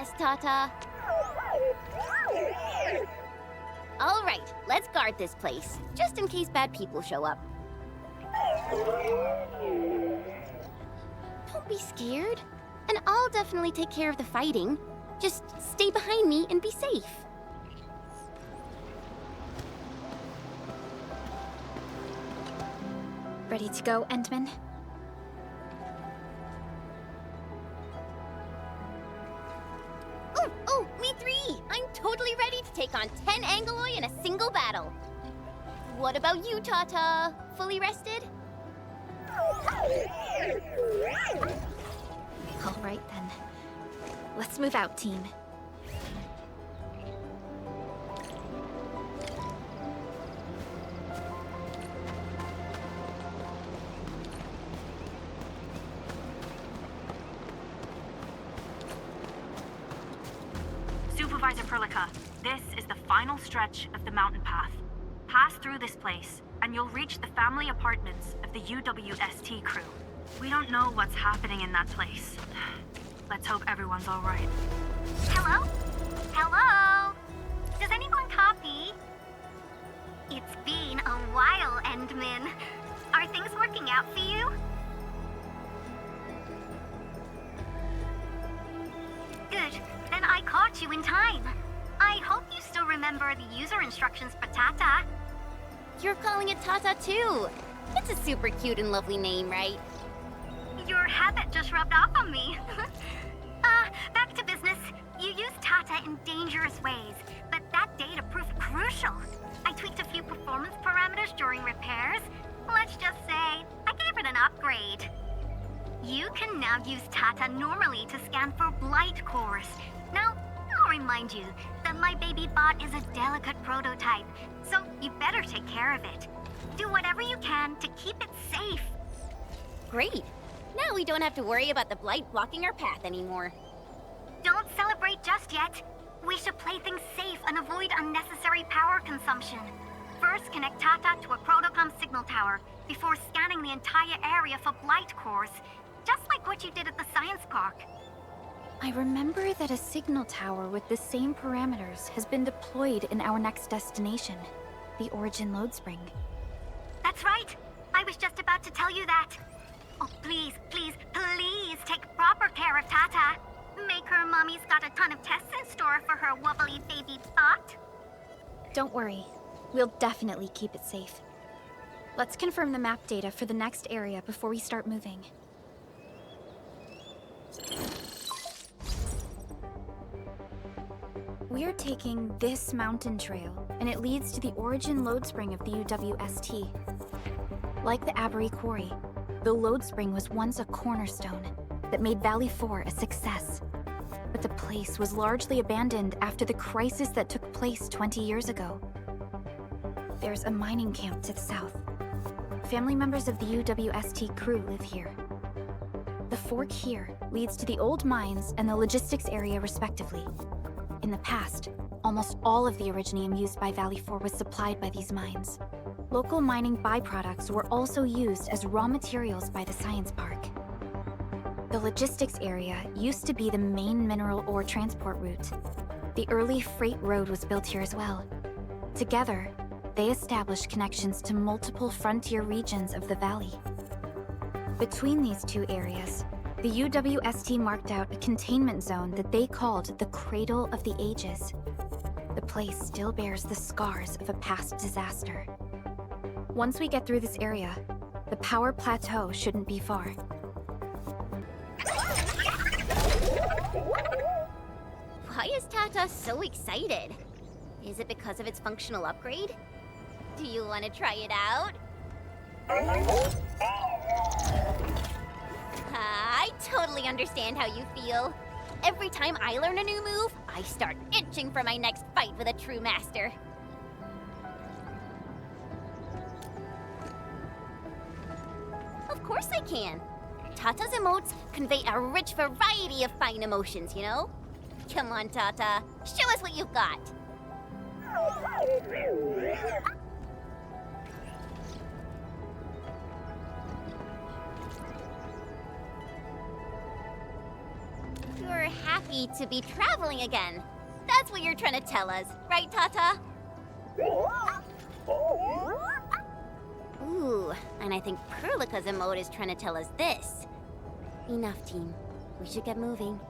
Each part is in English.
best, Tata. All right, let's guard this place, just in case bad people show up. Don't be scared, and I'll definitely take care of the fighting. Just stay behind me and be safe. Ready to go, Endman? Oh, me three! I'm totally ready to take on 10 Angeloi in a single battle. What about you, Tata? Fully rested? All right, then. Let's move out, team. Supervisor Perlica, this is the final stretch of the mountain path. Pass through this place, and you'll reach the family apartments of the UWST crew. We don't know what's happening in that place. Let's hope everyone's all right. Hello? Hello? Does anyone copy? It's been a while, Endman. Are things working out for you? Good. Then I caught you in time. I hope you still remember the user instructions for Tata. You're calling it Tata too. It's a super cute and lovely name, right? Your habit just rubbed off on me. Back to business. You used Tata in dangerous ways, but that data proved crucial. I tweaked a few performance parameters during repairs. Let's just say, I gave it an upgrade. You can now use Tata normally to scan for Blight cores. Now, I'll remind you that my baby bot is a delicate prototype, so you better take care of it. Do whatever you can to keep it safe. Great. Now we don't have to worry about the Blight blocking our path anymore. Don't celebrate just yet. We should play things safe and avoid unnecessary power consumption. First, connect Tata to a Protocom signal tower before scanning the entire area for Blight cores, just like what you did at the science park. I remember that a signal tower with the same parameters has been deployed in our next destination, the Origin Loadspring. That's right. I was just about to tell you that. Oh, please, please, please take proper care of Tata. Make her mommy's got a ton of tests in store for her wobbly baby bot. Don't worry. We'll definitely keep it safe. Let's confirm the map data for the next area before we start moving. We're taking this mountain trail, and it leads to the Origin Loadspring of the UWST. Like the Aberry Quarry, the Loadspring was once a cornerstone that made Valley 4 a success. But the place was largely abandoned after the crisis that took place 20 years ago. There's a mining camp to the south. Family members of the UWST crew live here. The fork here leads to the old mines and the logistics area respectively. In the past, almost all of the Originium used by Valley 4 was supplied by these mines. Local mining byproducts were also used as raw materials by the science park. The logistics area used to be the main mineral ore transport route. The early freight road was built here as well. Together, they established connections to multiple frontier regions of the valley. Between these two areas, the UWST marked out a containment zone that they called the Cradle of the Ages. The place still bears the scars of a past disaster. Once we get through this area, the power plateau shouldn't be far. Why is Tata so excited? Is it because of its functional upgrade? Do you want to try it out? I totally understand how you feel. Every time I learn a new move, I start itching for my next fight with a true master. Of course I can. Tata's emotes convey a rich variety of fine emotions, you know? Come on, Tata. Show us what you've got. You're happy to be traveling again. That's what you're trying to tell us, right, Tata? Ooh, and I think Perlica's emote is trying to tell us this. Enough, team. We should get moving.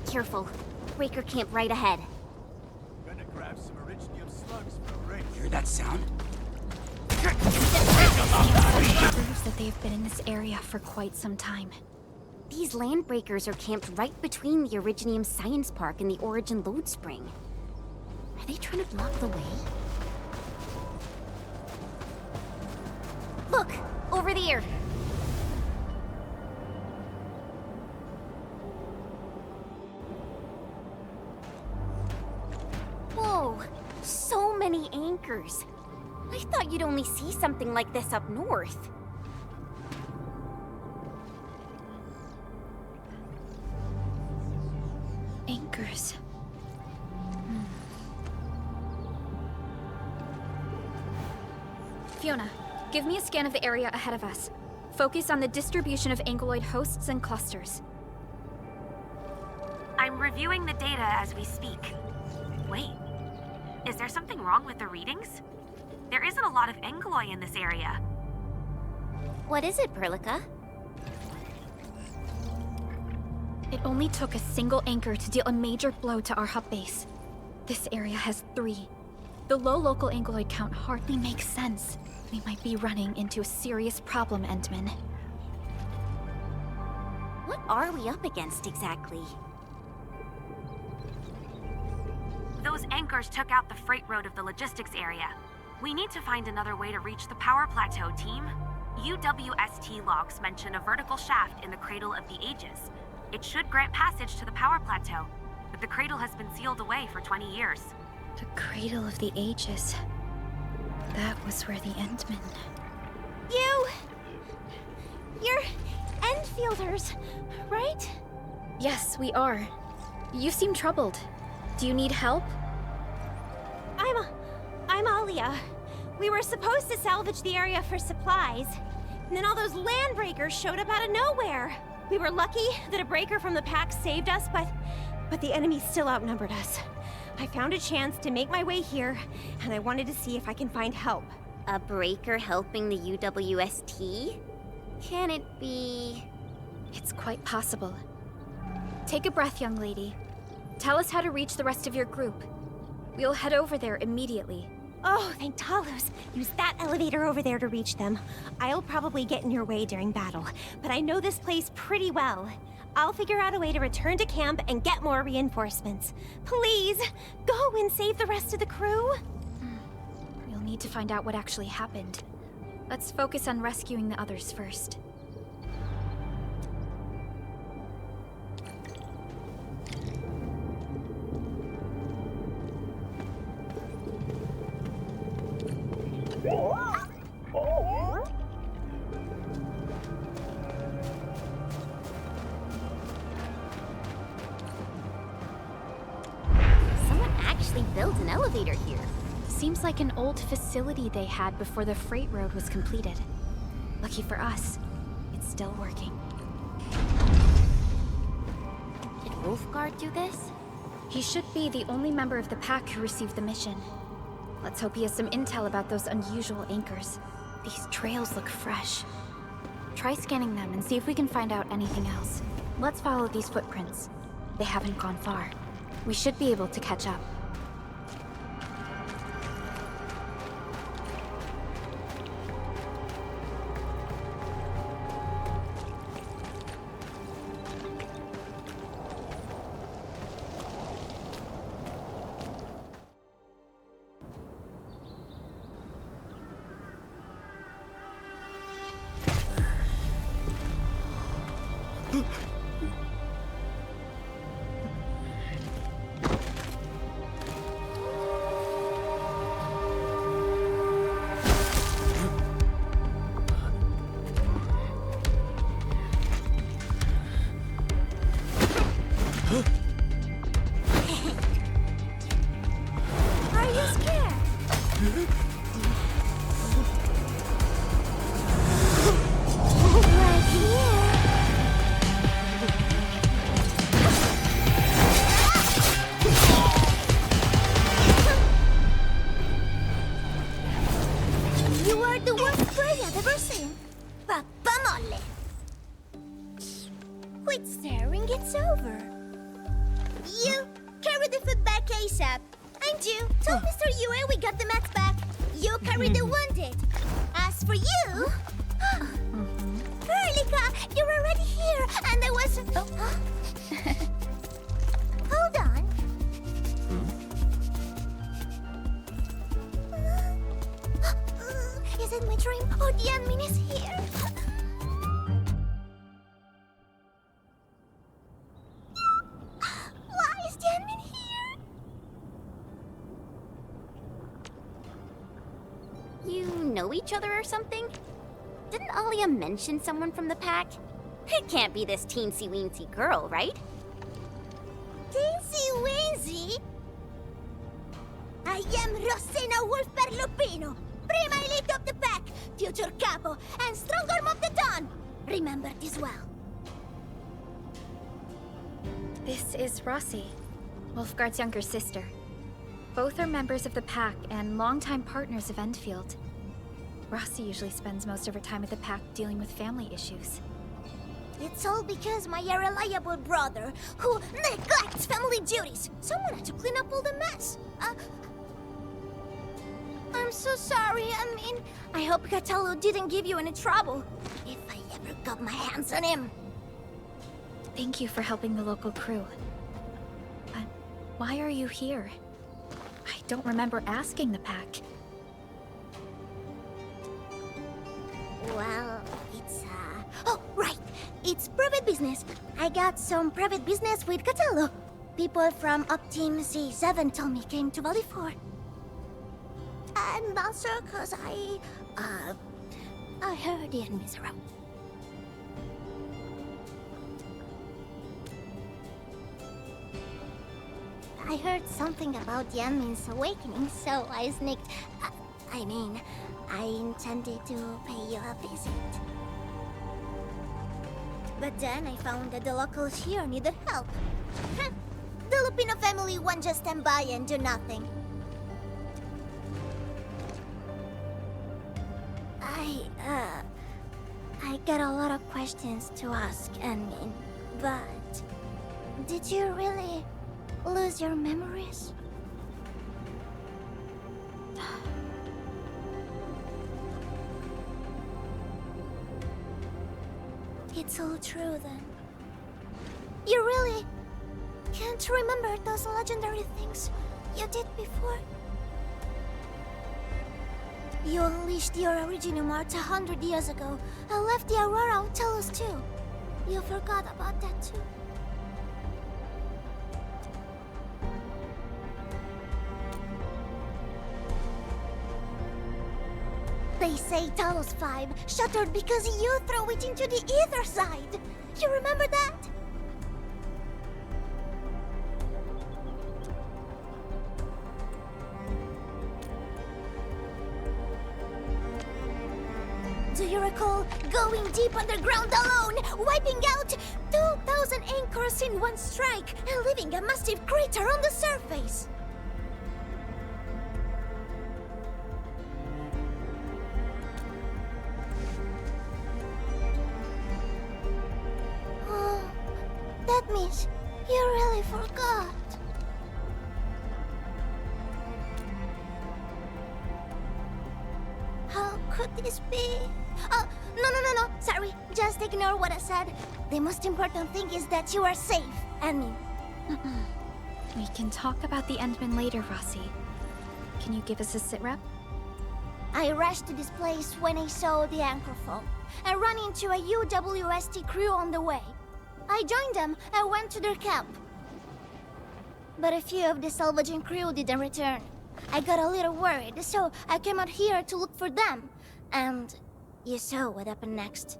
Careful. Breaker camp right ahead. Gonna grab some Originium slugs for a ring. Hear that sound? Proves that they've been in this area for quite some time. These landbreakers are camped right between the Originium Science Park and the Origin Loadspring. Are they trying to block the way? Look! Over there! Whoa! So many anchors! I thought you'd only see something like this up north. Anchors. Fiona, give me a scan of the area ahead of us. Focus on the distribution of ankyloid hosts and clusters. I'm reviewing the data as we speak. Wait, is there something wrong with the readings? There isn't a lot of ankyloid in this area. What is it, Perlica? It only took a single anchor to deal a major blow to our hub base. This area has 3. The low local ankyloid count hardly makes sense. We might be running into a serious problem, Endman. What are we up against exactly? Those anchors took out the freight road of the logistics area. We need to find another way to reach the power plateau, team. UWST logs mention a vertical shaft in the Cradle of the Ages. It should grant passage to the power plateau, but the cradle has been sealed away for 20 years. The Cradle of the Ages. That was where the Endmen... You're Enfielders, right? Yes, we are. You seem troubled. Do you need help? I'm Alia. We were supposed to salvage the area for supplies, and then all those landbreakers showed up out of nowhere. We were lucky that a breaker from the pack saved us, but the enemy still outnumbered us. I found a chance to make my way here, and I wanted to see if I can find help. A breaker helping the UWST? Can it be... It's quite possible. Take a breath, young lady. Tell us how to reach the rest of your group. We'll head over there immediately. Oh, thank Talos. Use that elevator over there to reach them. I'll probably get in your way during battle, but I know this place pretty well. I'll figure out a way to return to camp and get more reinforcements. Please, go and save the rest of the crew. We'll need to find out what actually happened. Let's focus on rescuing the others first. Someone actually built an elevator here. Seems like an old facility they had before the freight road was completed. Lucky for us, it's still working. Did Wolfguard do this? He should be the only member of the pack who received the mission. Let's hope he has some intel about those unusual anchors. These trails look fresh. Try scanning them and see if we can find out anything else. Let's follow these footprints. They haven't gone far. We should be able to catch up. worst prayer I've ever seen. Papa molle. Quit staring, it's over. You, carry the food back ASAP. And you, tell Mr. Yue we got the mats back. You carry the wounded. As for you... Erlika, you're already here, and I was... Hold on. Is it my dream, or the admin is here? Why is the admin here? You know each other or something? Didn't Alia mention someone from the pack? It can't be this teensy-weensy girl, right? Teensy-weensy? I am Rosina Wolfberg-Lupino, prima elite of the pack, future capo, and strong arm of the dawn. Remember this well. This is Rossi, Wolfgard's younger sister. Both are members of the pack and longtime partners of Endfield. Rossi usually spends most of her time at the pack dealing with family issues. It's all because my irreliable brother, who neglects family duties. Someone had to clean up all the mess. I'm so sorry. I hope Catello didn't give you any trouble. If I ever got my hands on him. Thank you for helping the local crew. But why are you here? I don't remember asking the pack. Well, it's, Oh, right! It's private business. I got some private business with Catello. People from Up Team C7 told me came to Valley 4. And also cause I heard the enemies around. I heard something about the admin's awakening, so I sneaked... I intended to pay you a visit. But then I found that the locals here needed help. The Lupino family won't just stand by and do nothing. I got a lot of questions to ask, admin, but... Did you really lose your memories? It's all true, then. You really can't remember those legendary things you did before? You unleashed your Originium art 100 years ago and left the Aurora tell us too. You forgot about that too. They say Talos 5 shattered because you threw it into the ether side. You remember that? Do you recall going deep underground alone, wiping out 2,000 anchors in one strike, and leaving a massive crater on the surface? Oh, that means you really forgot. How could this be? Oh, no. Sorry, just ignore what I said. The most important thing is that you are safe, Annie. We can talk about the Endman later, Rossi. Can you give us a sit-rep? I rushed to this place when I saw the anchor fall, and ran into a UWST crew on the way. I joined them and went to their camp. But a few of the salvaging crew didn't return. I got a little worried, so I came out here to look for them. And you saw what happened next.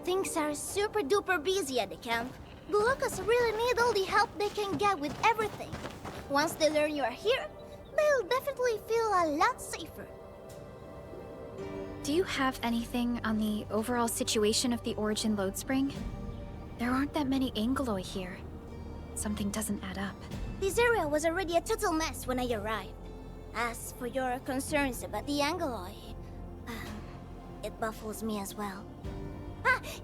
Things are super duper busy at the camp. The locals really need all the help they can get with everything. Once they learn you are here, they'll definitely feel a lot safer. Do you have anything on the overall situation of the Origin Loadspring? There aren't that many Angeloi here. Something doesn't add up. This area was already a total mess when I arrived. As for your concerns about the Angeloi, it baffles me as well.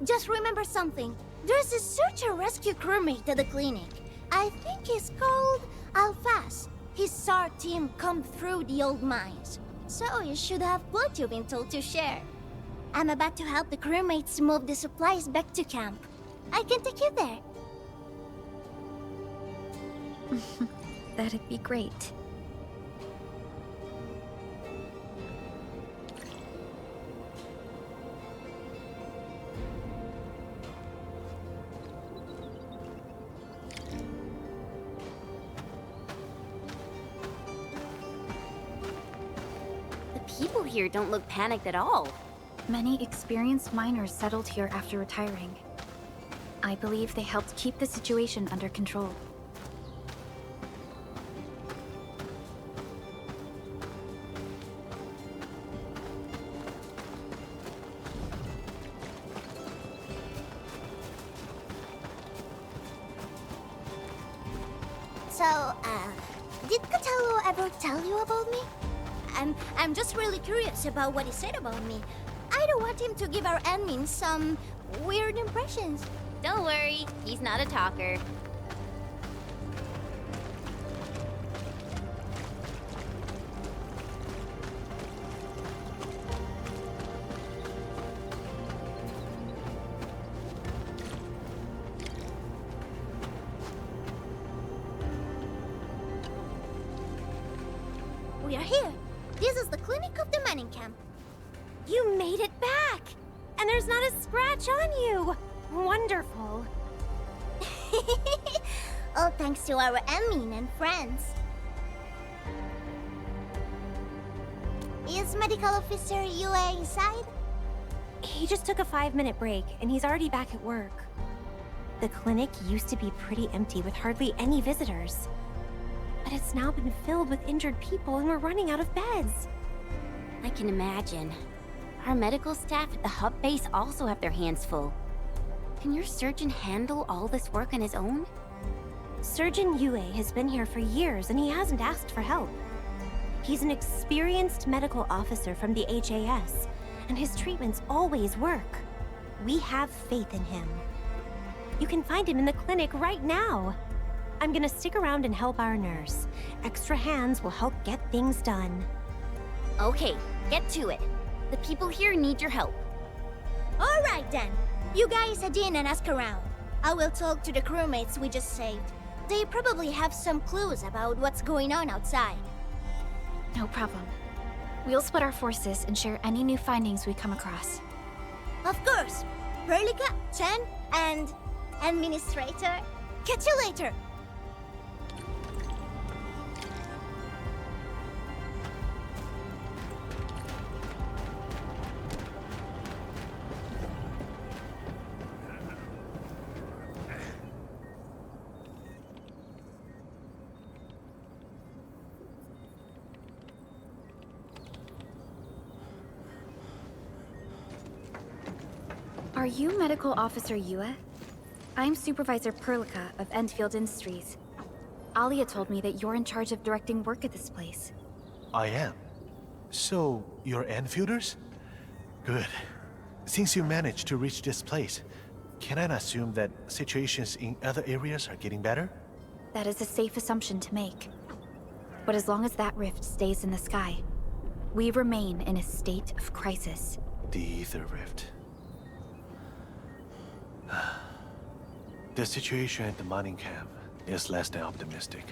Just remember something. There's a search and rescue crewmate at the clinic. I think he's called Alfast. His SAR team come through the old mines. So you should have what you've been told to share. I'm about to help the crewmates move the supplies back to camp. I can take you there. That'd be great. People here don't look panicked at all. Many experienced miners settled here after retiring. I believe they helped keep the situation under control. So, did Catello ever tell you about me? I'm just really curious about what he said about me. I don't want him to give our admin some weird impressions. Don't worry, he's not a talker. We are here. This is the clinic of the mining camp. You made it back! And there's not a scratch on you! Wonderful. All thanks to our admin and friends. Is Medical Officer UA inside? He just took a 5-minute break, and he's already back at work. The clinic used to be pretty empty with hardly any visitors. But it's now been filled with injured people, and we're running out of beds. I can imagine. Our medical staff at the hub base also have their hands full. Can your surgeon handle all this work on his own? Surgeon Yue has been here for years, and he hasn't asked for help. He's an experienced medical officer from the HAS, and his treatments always work. We have faith in him. You can find him in the clinic right now. I'm gonna stick around and help our nurse. Extra hands will help get things done. Okay, get to it. The people here need your help. All right then. You guys head in and ask around. I will talk to the crewmates we just saved. They probably have some clues about what's going on outside. No problem. We'll split our forces and share any new findings we come across. Of course. Perlica, Chen, and Administrator. Catch you later. Are you Medical Officer Yue? I'm Supervisor Perlica of Endfield Industries. Alia told me that you're in charge of directing work at this place. I am. So, you're Enfielders? Good. Since you managed to reach this place, can I assume that situations in other areas are getting better? That is a safe assumption to make. But as long as that rift stays in the sky, we remain in a state of crisis. The Ether Rift. The situation at the mining camp is less than optimistic.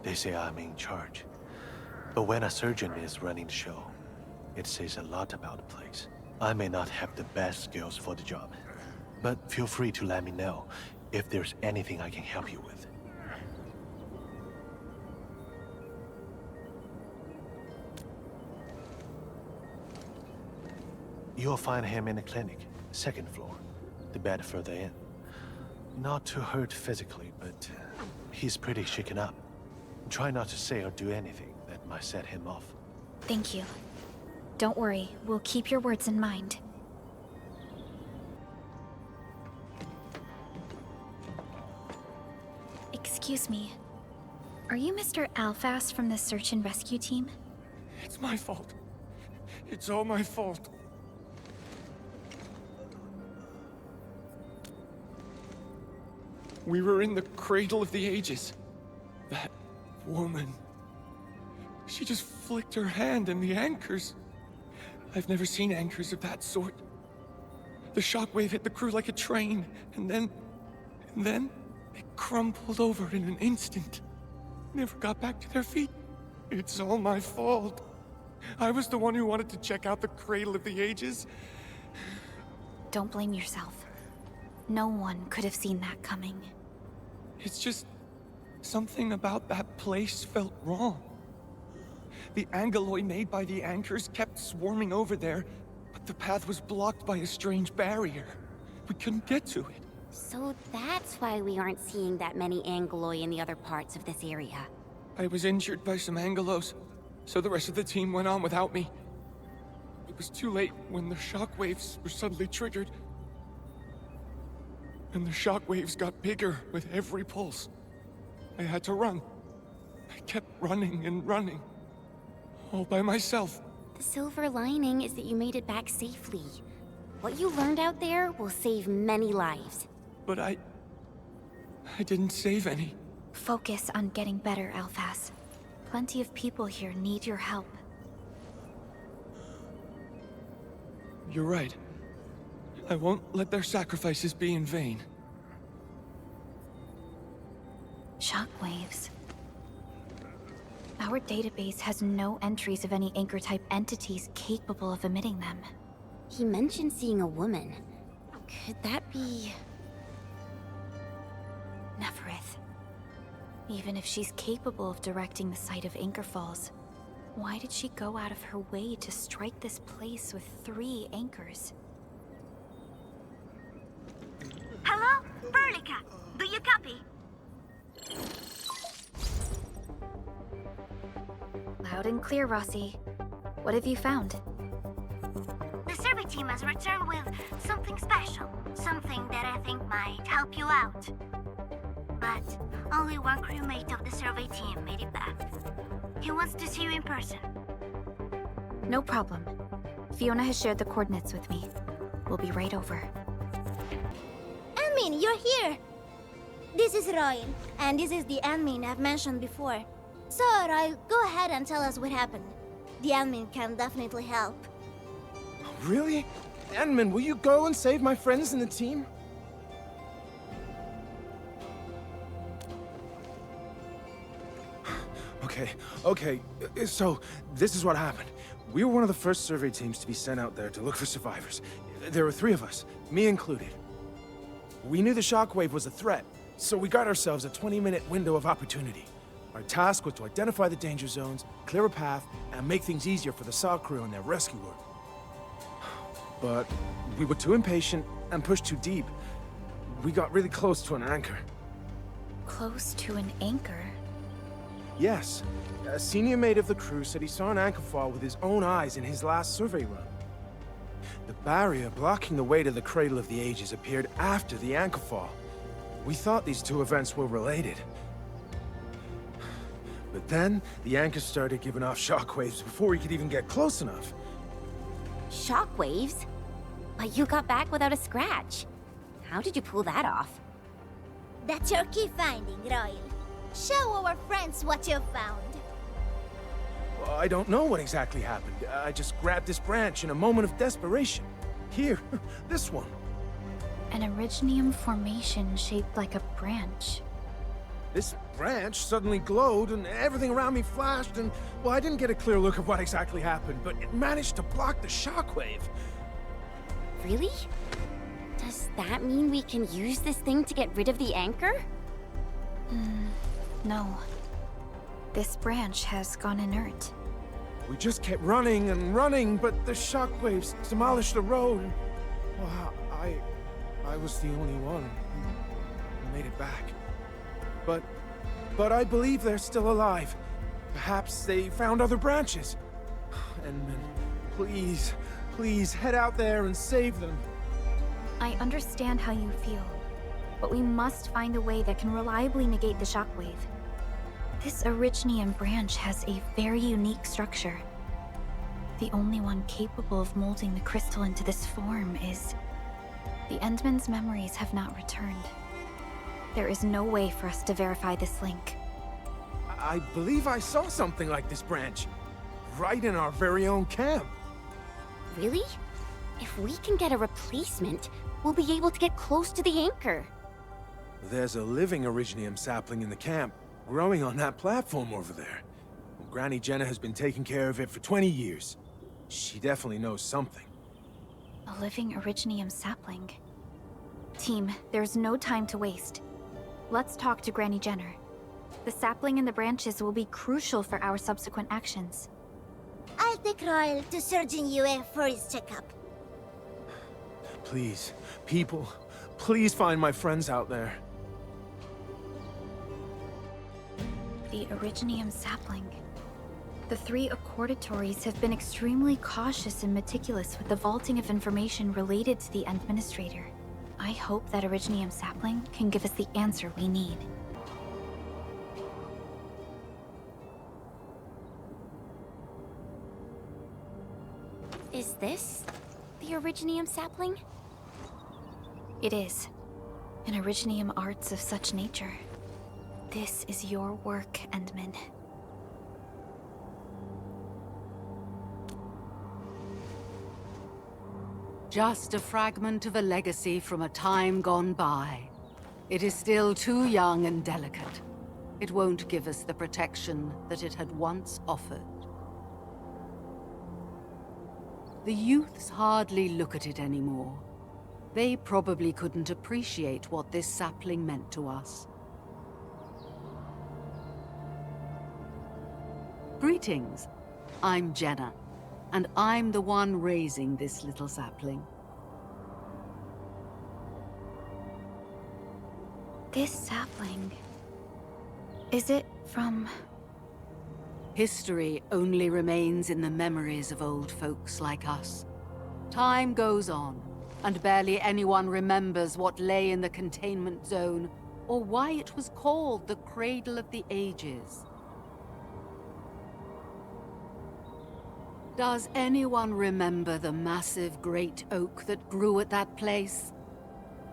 They say I'm in charge. But when a surgeon is running the show, it says a lot about the place. I may not have the best skills for the job, but feel free to let me know if there's anything I can help you with. You'll find him in the clinic, second floor, the bed further in. Not too hurt physically, but he's pretty shaken up. Try not to say or do anything that might set him off. Thank you. Don't worry, we'll keep your words in mind. Excuse me. Are you Mr. Alfast from the search and rescue team? It's my fault. It's all my fault. We were in the Cradle of the Ages. That woman. She just flicked her hand and the anchors. I've never seen anchors of that sort. The shockwave hit the crew like a train, and then they crumpled over in an instant. Never got back to their feet. It's all my fault. I was the one who wanted to check out the Cradle of the Ages. Don't blame yourself. No one could have seen that coming. It's just... something about that place felt wrong. The angeloi made by the anchors kept swarming over there, but the path was blocked by a strange barrier. We couldn't get to it. So that's why we aren't seeing that many angeloi in the other parts of this area. I was injured by some Aggelos, so the rest of the team went on without me. It was too late when the shockwaves were suddenly triggered. And the shockwaves got bigger with every pulse. I had to run. I kept running and running. All by myself. The silver lining is that you made it back safely. What you learned out there will save many lives. But I didn't save any. Focus on getting better, Alfast. Plenty of people here need your help. You're right. I won't let their sacrifices be in vain. Shockwaves. Our database has no entries of any anchor-type entities capable of emitting them. He mentioned seeing a woman. Could that be... Neferith. Even if she's capable of directing the site of anchor falls, why did she go out of her way to strike this place with 3 anchors? Hello? Burlica, do you copy? Loud and clear, Rossi. What have you found? The survey team has returned with something special. Something that I think might help you out. But only one crewmate of the survey team made it back. He wants to see you in person. No problem. Fiona has shared the coordinates with me. We'll be right over. Admin, you're here! This is Royal, and this is the admin I've mentioned before. So, Royal, go ahead and tell us what happened. The admin can definitely help. Really? Admin, will you go and save my friends in the team? Okay, so this is what happened. We were one of the first survey teams to be sent out there to look for survivors. There were 3 of us, me included. We knew the shockwave was a threat, so we got ourselves a 20-minute window of opportunity. Our task was to identify the danger zones, clear a path, and make things easier for the SAW crew and their rescue work. But we were too impatient and pushed too deep. We got really close to an anchor. Close to an anchor? Yes. A senior mate of the crew said he saw an anchor fall with his own eyes in his last survey run. The barrier blocking the way to the Cradle of the Ages appeared after the anchor fall. We thought these 2 events were related. But then, the anchor started giving off shockwaves before we could even get close enough. Shockwaves? But you got back without a scratch. How did you pull that off? That's your key finding, Royal. Show our friends what you found. Well, I don't know what exactly happened. I just grabbed this branch in a moment of desperation. Here, this one. An Originium formation shaped like a branch. This branch suddenly glowed and everything around me flashed and, well, I didn't get a clear look of what exactly happened, but it managed to block the shockwave. Really? Does that mean we can use this thing to get rid of the anchor? No. This branch has gone inert. We just kept running and running, but the shockwaves demolished the road. Well, I was the only one who made it back. But I believe they're still alive. Perhaps they found other branches. And please head out there and save them. I understand how you feel, but we must find a way that can reliably negate the shockwave. This Originium branch has a very unique structure. The only one capable of molding the crystal into this form is... The Endman's memories have not returned. There is no way for us to verify this link. I believe I saw something like this branch. Right in our very own camp. Really? If we can get a replacement, we'll be able to get close to the anchor. There's a living Originium sapling in the camp, growing on that platform over there. Granny Jenna has been taking care of it for 20 years. She definitely knows something. A living Originium sapling. Team, there's no time to waste. Let's talk to Granny Jenner. The sapling and the branches will be crucial for our subsequent actions. I'll take Royal to Surgeon Yue for his checkup. Please, people, please find my friends out there. The Originium sapling. The 3 accordatories have been extremely cautious and meticulous with the vaulting of information related to the Administrator. I hope that Originium sapling can give us the answer we need. Is this the Originium sapling? It is. An Originium arts of such nature. This is your work, Endman. Just a fragment of a legacy from a time gone by. It is still too young and delicate. It won't give us the protection that it had once offered. The youths hardly look at it anymore. They probably couldn't appreciate what this sapling meant to us. Greetings. I'm Jenna, and I'm the one raising this little sapling. This sapling... Is it from... History only remains in the memories of old folks like us. Time goes on, and barely anyone remembers what lay in the containment zone, or why it was called the Cradle of the Ages. Does anyone remember the massive great oak that grew at that place?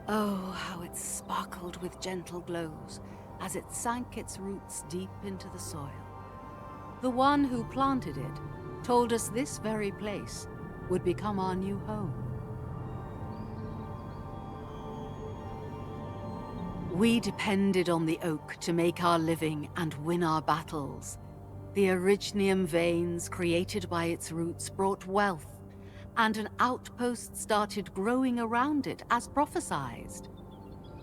Oh, how it sparkled with gentle glows as it sank its roots deep into the soil. The one who planted it told us this very place would become our new home. We depended on the oak to make our living and win our battles. The Originium veins created by its roots brought wealth, and an outpost started growing around it as prophesized.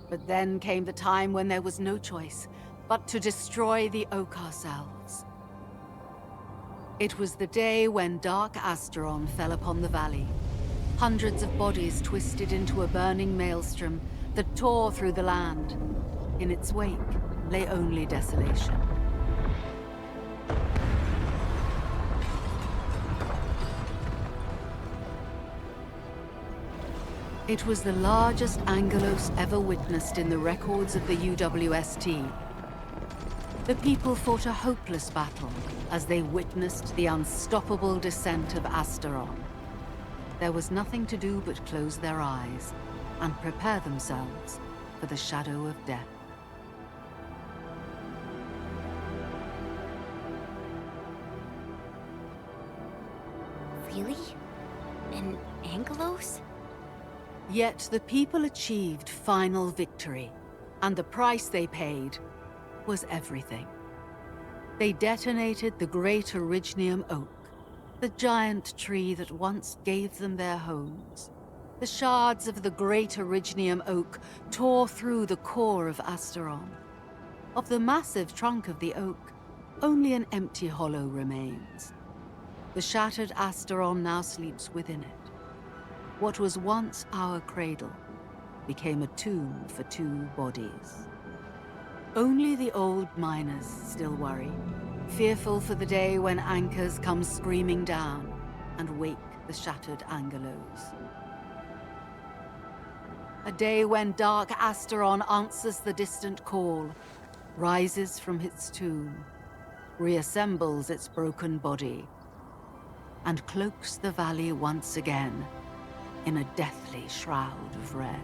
But then came the time when there was no choice but to destroy the oak ourselves. It was the day when dark Asteron fell upon the valley. Hundreds of bodies twisted into a burning maelstrom that tore through the land. In its wake lay only desolation. It was the largest Aggelos ever witnessed in the records of the UWST. The people fought a hopeless battle as they witnessed the unstoppable descent of Asteron. There was nothing to do but close their eyes and prepare themselves for the shadow of death. Really? In Aggelos? Yet the people achieved final victory, and the price they paid was everything. They detonated the Great Originium Oak, the giant tree that once gave them their homes. The shards of the Great Originium Oak tore through the core of Asteron. Of the massive trunk of the oak, only an empty hollow remains. The shattered Asteron now sleeps within it. What was once our cradle became a tomb for 2 bodies. Only the old miners still worry, fearful for the day when anchors come screaming down and wake the shattered Aggelos. A day when dark Asteron answers the distant call, rises from its tomb, reassembles its broken body, and cloaks the valley once again in a deathly shroud of red.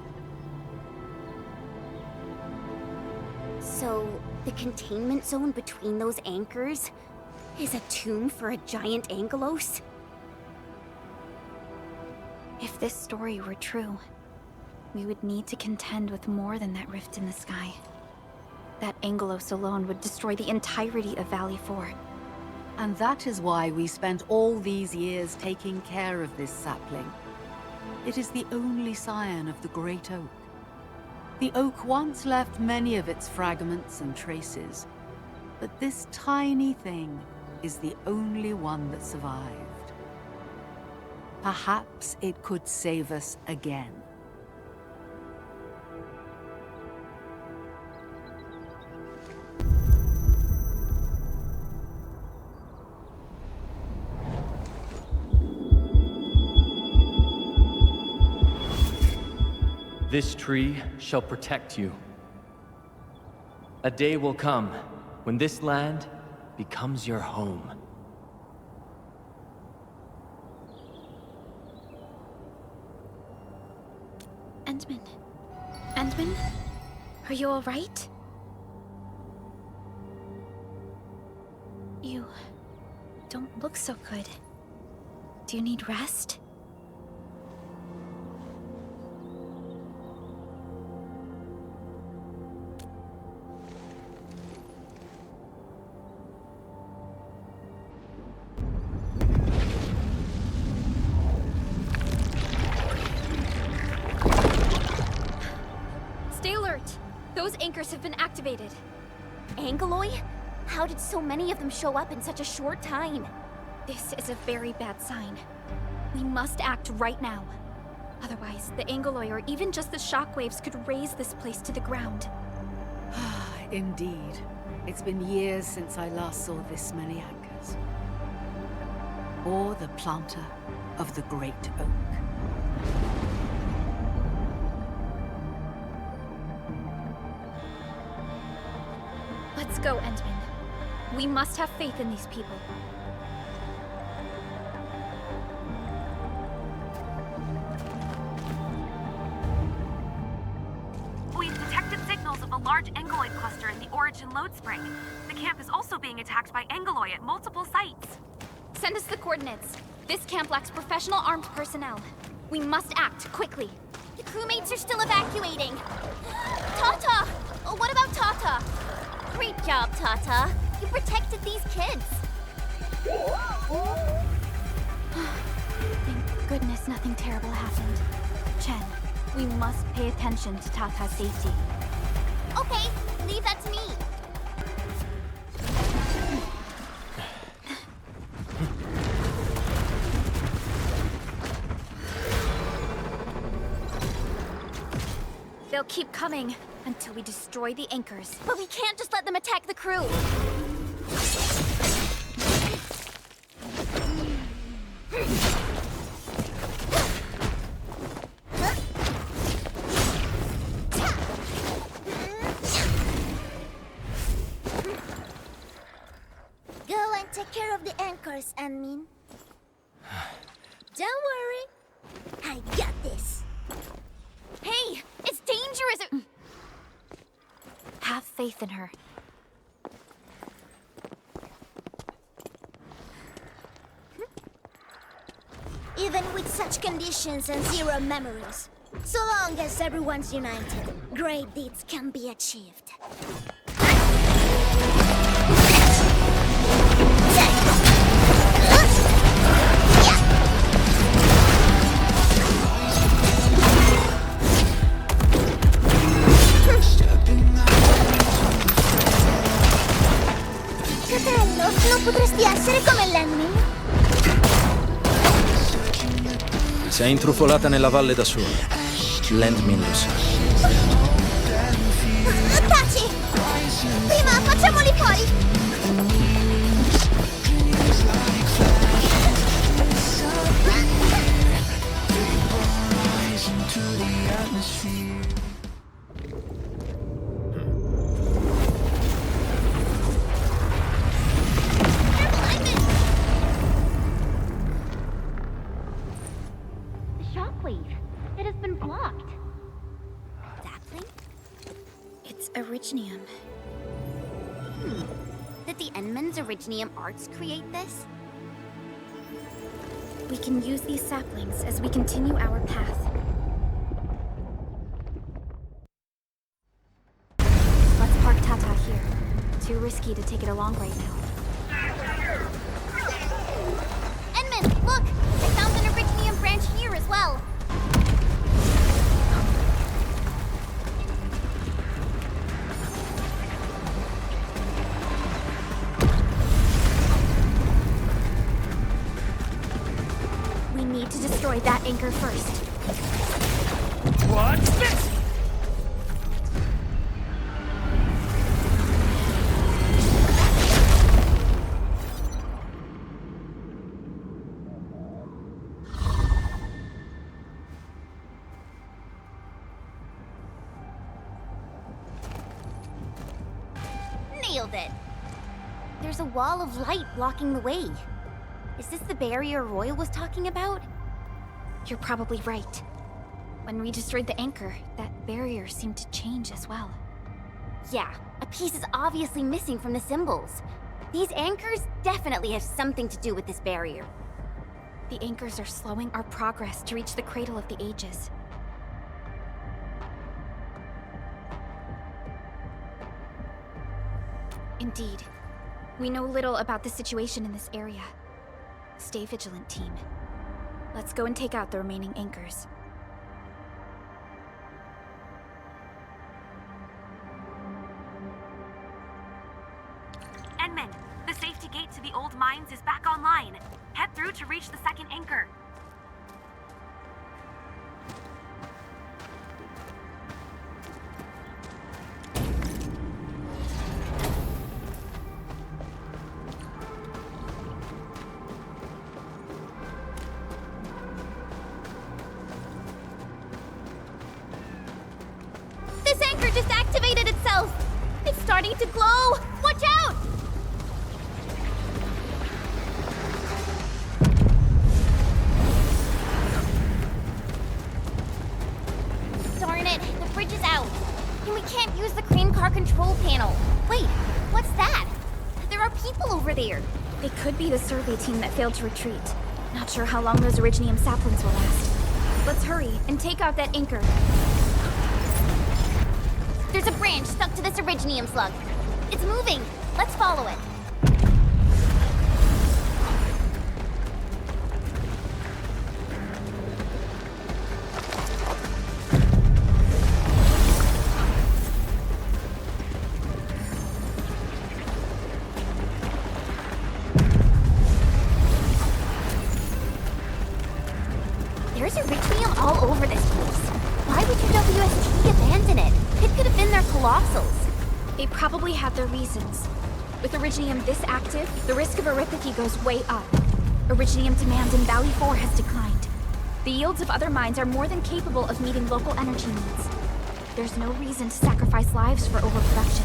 So, the containment zone between those anchors is a tomb for a giant Aggelos? If this story were true, we would need to contend with more than that rift in the sky. That Aggelos alone would destroy the entirety of Valley 4. And that is why we spent all these years taking care of this sapling. It is the only scion of the Great Oak. The oak once left many of its fragments and traces, but this tiny thing is the only one that survived. Perhaps it could save us again. This tree shall protect you. A day will come when this land becomes your home. Endman. Endman? Are you alright? You don't look so good. Do you need rest? Those anchors have been activated. Aggelos? How did so many of them show up in such a short time? This is a very bad sign. We must act right now. Otherwise, the Aggelos or even just the Shockwaves could raze this place to the ground. Indeed. It's been years since I last saw this many anchors. Or the planter of the Great Oak. Let's go, Endman. We must have faith in these people. We've detected signals of a large Angeloid cluster in the Origin Loadspring. The camp is also being attacked by Angeloi at multiple sites. Send us the coordinates. This camp lacks professional armed personnel. We must act quickly. The crewmates are still evacuating. Tata! Oh, what about Tata? Great job, Tata. You protected these kids. Thank goodness nothing terrible happened. Chen, we must pay attention to Tata's safety. Okay, leave that to me. They'll keep coming until we destroy the anchors. But we can't just let them attack the crew. Go and take care of the anchors, Anmin. Don't worry. I got this. Hey, it's dangerous. Have faith in her. Even with such conditions and zero memories, so long as everyone's united, great deeds can be achieved. Cradle, non potresti essere come l'Enemy? Si è intrufolata nella valle da sola. Landmin lo sa. Taci! Prima facciamoli fuori! Originium. Did the Endman's Originium arts create this? We can use these saplings as we continue our path. Let's park Tata here. Too risky to take it along right now. Endman, look! I found an Originium branch here as well. We need to destroy that anchor first. What's this? Nailed it. There's a wall of light blocking the way. Is this the barrier Roy was talking about? You're probably right. When we destroyed the anchor, that barrier seemed to change as well. Yeah, a piece is obviously missing from the symbols. These anchors definitely have something to do with this barrier. The anchors are slowing our progress to reach the Cradle of the Ages. Indeed. We know little about the situation in this area. Stay vigilant, team. Let's go and take out the remaining anchors. Endman, the safety gate to the old mines is back online. Head through to reach the second anchor. This anchor just activated itself! It's starting to glow! Watch out! Darn it, the bridge is out. And we can't use the crane car control panel. Wait, what's that? There are people over there. They could be the survey team that failed to retreat. Not sure how long those Originium saplings will last. Let's hurry and take out that anchor. There's a branch stuck to this Originium slug. It's moving. Let's follow it. There's Originium all over this place. Why would UWST abandon it? It could have been their colossals. They probably had their reasons. With Originium this active, the risk of eripathy goes way up. Originium demand in Valley 4 has declined. The yields of other mines are more than capable of meeting local energy needs. There's no reason to sacrifice lives for overproduction.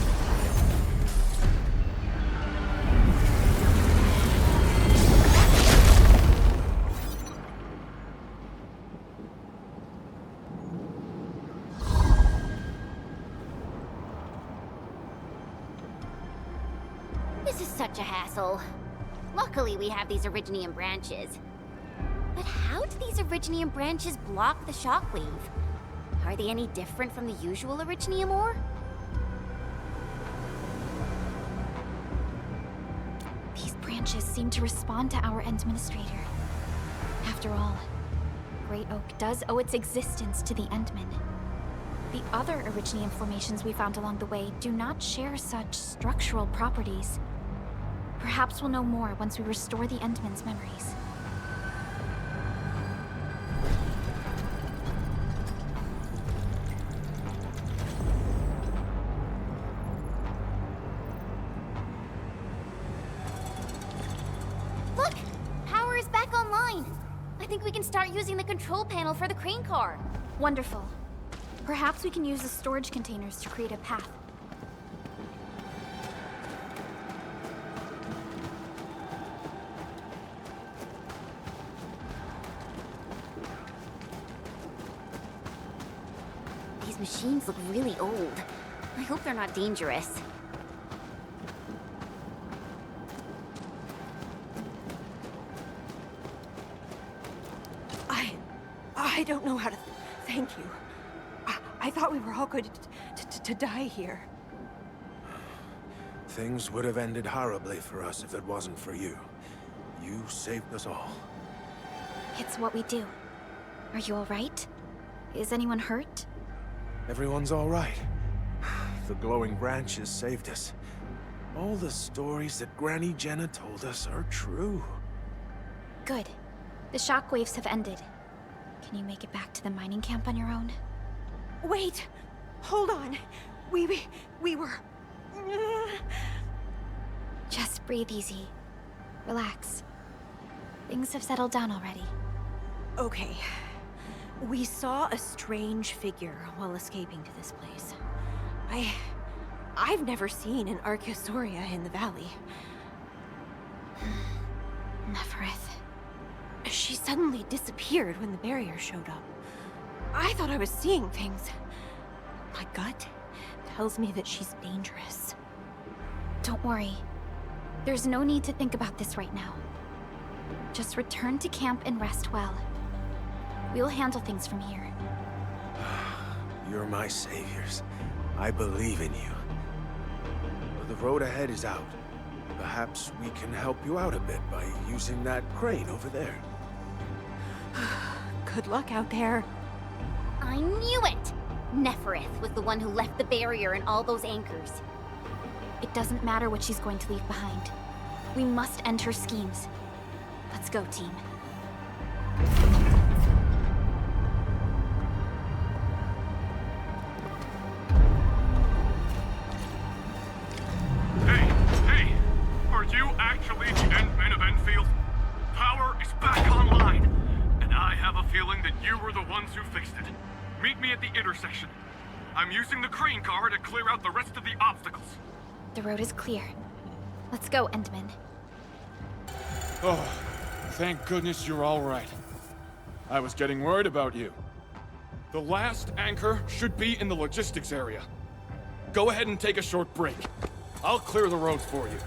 This is such a hassle. Luckily, we have these Originium branches. But how do these Originium branches block the shockwave? Are they any different from the usual Originium ore? These branches seem to respond to our Endministrator. After all, Great Oak does owe its existence to the Endmen. The other Originium formations we found along the way do not share such structural properties. Perhaps we'll know more once we restore the Endmen's memories. Look! Power is back online! I think we can start using the control panel for the crane car. Wonderful. Perhaps we can use the storage containers to create a path. These machines look really old. I hope they're not dangerous. I don't know how to thank you. I thought we were all going to die here. Things would have ended horribly for us if it wasn't for you. You saved us all. It's what we do. Are you all right? Is anyone hurt? Everyone's all right. The glowing branches saved us. All the stories that Granny Jenna told us are true. Good. The shockwaves have ended. Can you make it back to the mining camp on your own? Wait! Hold on. We were... Just breathe easy. Relax. Things have settled down already. Okay. We saw a strange figure while escaping to this place. I've never seen an Archosauria in the valley. Neferith. She suddenly disappeared when the barrier showed up. I thought I was seeing things. My gut tells me that she's dangerous. Don't worry. There's no need to think about this right now. Just return to camp and rest well. We'll handle things from here. You're my saviors. I believe in you. But the road ahead is out. Perhaps we can help you out a bit by using that crane over there. Good luck out there. I knew it! Neferith was the one who left the barrier and all those anchors. It doesn't matter what she's going to leave behind. We must end her schemes. Let's go, team. Hey! Are you actually the Endmen of Enfield? Power is back online, and I have a feeling that you were the ones who fixed it. Meet me at the intersection. I'm using the crane car to clear out the rest of the obstacles. The road is clear. Let's go, Endman. Oh, thank goodness you're all right. I was getting worried about you. The last anchor should be in the logistics area. Go ahead and take a short break. I'll clear the roads for you.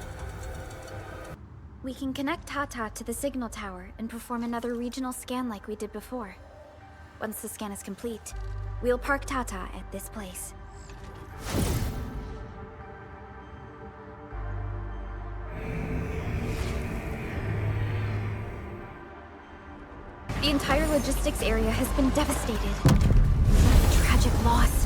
We can connect Tata to the signal tower and perform another regional scan like we did before. Once the scan is complete, we'll park Tata at this place. The entire logistics area has been devastated. What a tragic loss.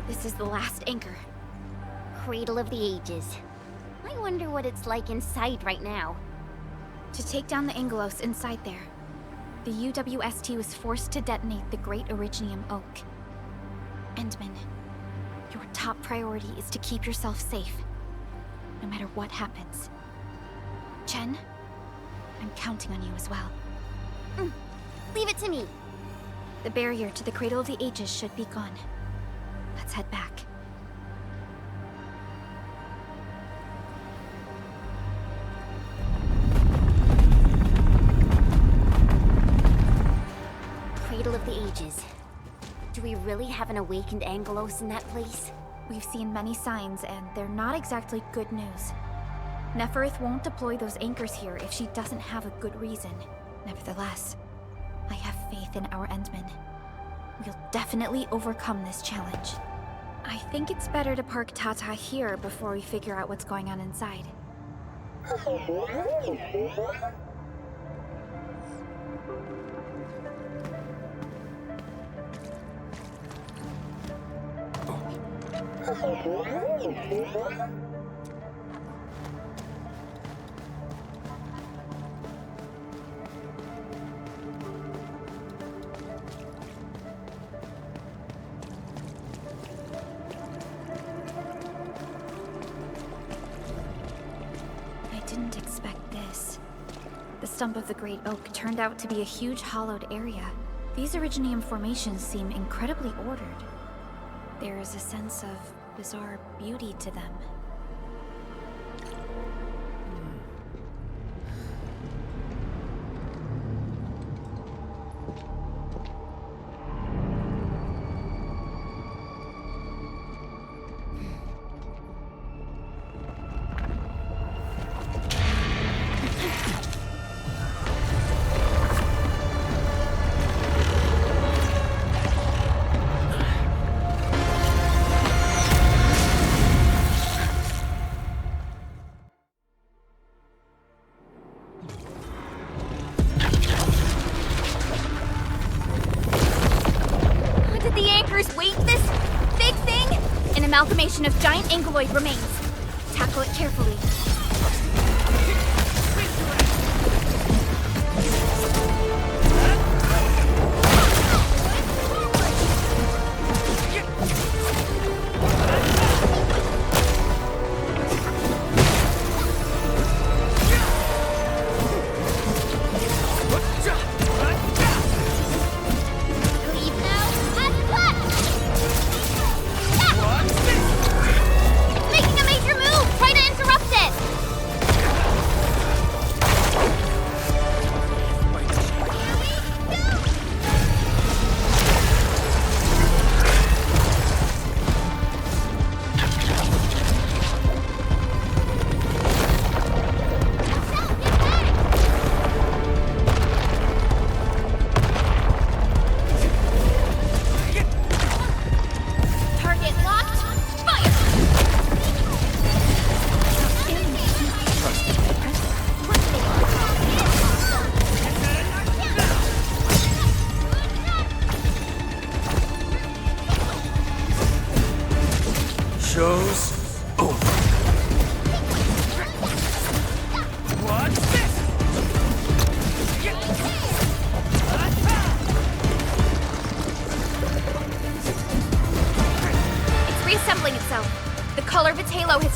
This is the last anchor. Cradle of the Ages. I wonder what it's like inside right now. To take down the Aggelos inside there, the UWST was forced to detonate the Great Originium Oak. Endman, your top priority is to keep yourself safe, no matter what happens. Jen, I'm counting on you as well. Leave it to me. The barrier to the Cradle of the Ages should be gone. Let's head back. Cradle of the Ages. Do we really have an awakened Aggelos in that place? We've seen many signs, and they're not exactly good news. Neferith won't deploy those anchors here if she doesn't have a good reason. Nevertheless, I have faith in our Endmen. We'll definitely overcome this challenge. I think it's better to park Tata here before we figure out what's going on inside. I didn't expect this. The stump of the Great Oak turned out to be a huge hollowed area. These Originium formations seem incredibly ordered. There is a sense of bizarre beauty to them. Amalgamation of giant ankyloid remains. Tackle it carefully.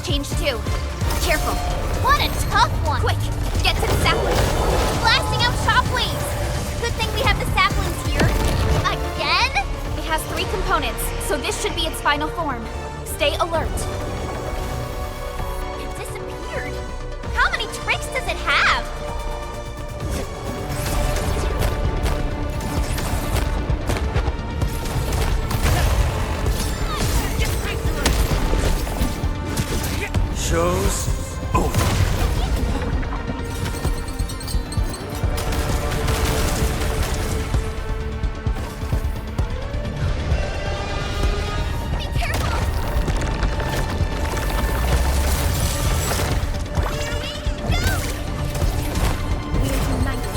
Changed too. Careful. What a tough one! Quick, get to the sapling. Blasting out shockwaves! Good thing we have the saplings here. Again? It has 3 components, so this should be its final form. Stay alert. It disappeared. How many tricks does it have? Show's over. Be careful! Here we go! We're united.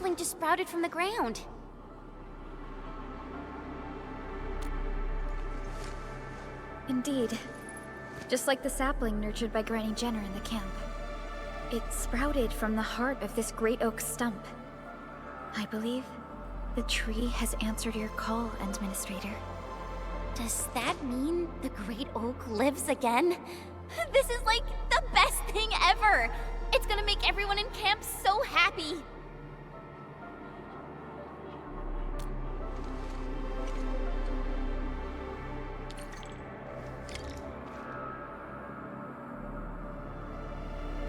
sapling just sprouted from the ground. Indeed. Just like the sapling nurtured by Granny Jenna in the camp. It sprouted from the heart of this great oak stump. I believe the tree has answered your call, Administrator. Does that mean the Great Oak lives again? This is like the best thing ever! It's gonna make everyone in camp so happy!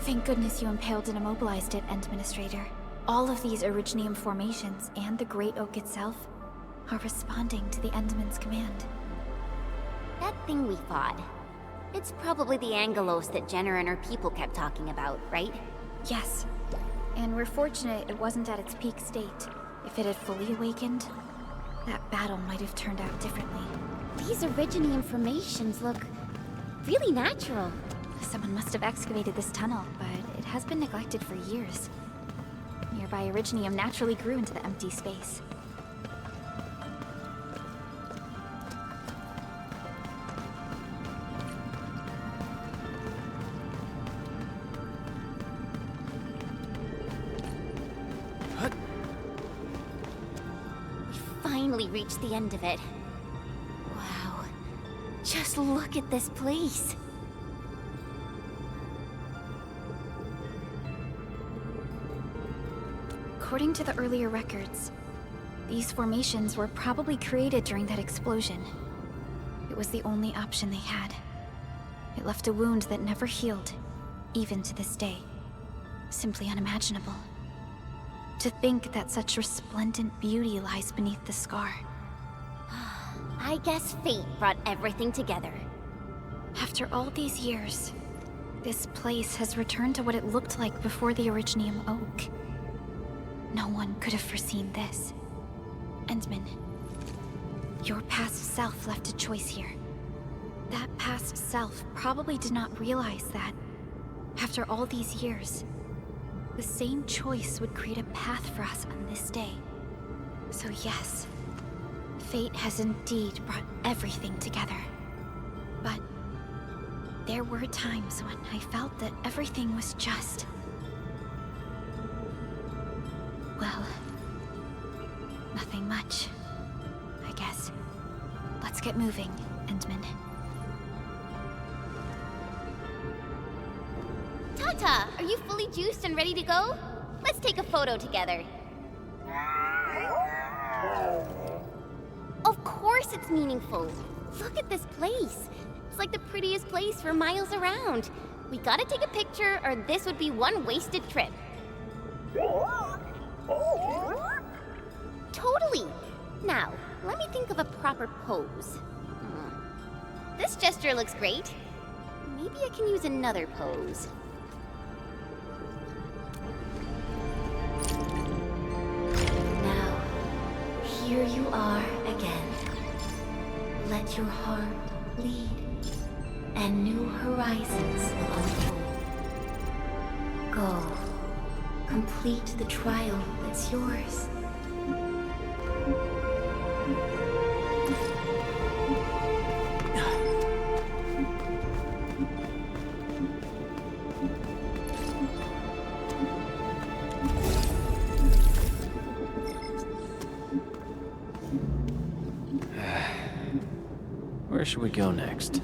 Thank goodness you impaled and immobilized it, Administrator. All of these Originium formations and the Great Oak itself are responding to the Endman's command. That thing we fought. It's probably the Aggelos that Jenna and her people kept talking about, right? Yes. And we're fortunate it wasn't at its peak state. If it had fully awakened, that battle might have turned out differently. These Originium formations look really natural. Someone must have excavated this tunnel, but it has been neglected for years. Nearby Originium naturally grew into the empty space. We finally reached the end of it. Wow. Just look at this place. According to the earlier records, these formations were probably created during that explosion. It was the only option they had. It left a wound that never healed, even to this day. Simply unimaginable. To think that such resplendent beauty lies beneath the scar. I guess fate brought everything together. After all these years, this place has returned to what it looked like before the Originium Oak. No one could have foreseen this. Endman, your past self left a choice here. That past self probably did not realize that, after all these years, the same choice would create a path for us on this day. So yes, fate has indeed brought everything together. But there were times when I felt that everything was just... well, nothing much, I guess. Let's get moving, Endman. Tata, are you fully juiced and ready to go? Let's take a photo together. Of course it's meaningful. Look at this place. It's like the prettiest place for miles around. We gotta take a picture or this would be one wasted trip. Totally. Now, let me think of a proper pose. This gesture looks great. Maybe I can use another pose. Now, here you are again. Let your heart lead, and new horizons unfold. Go. Complete the trial that's yours. Where should we go next?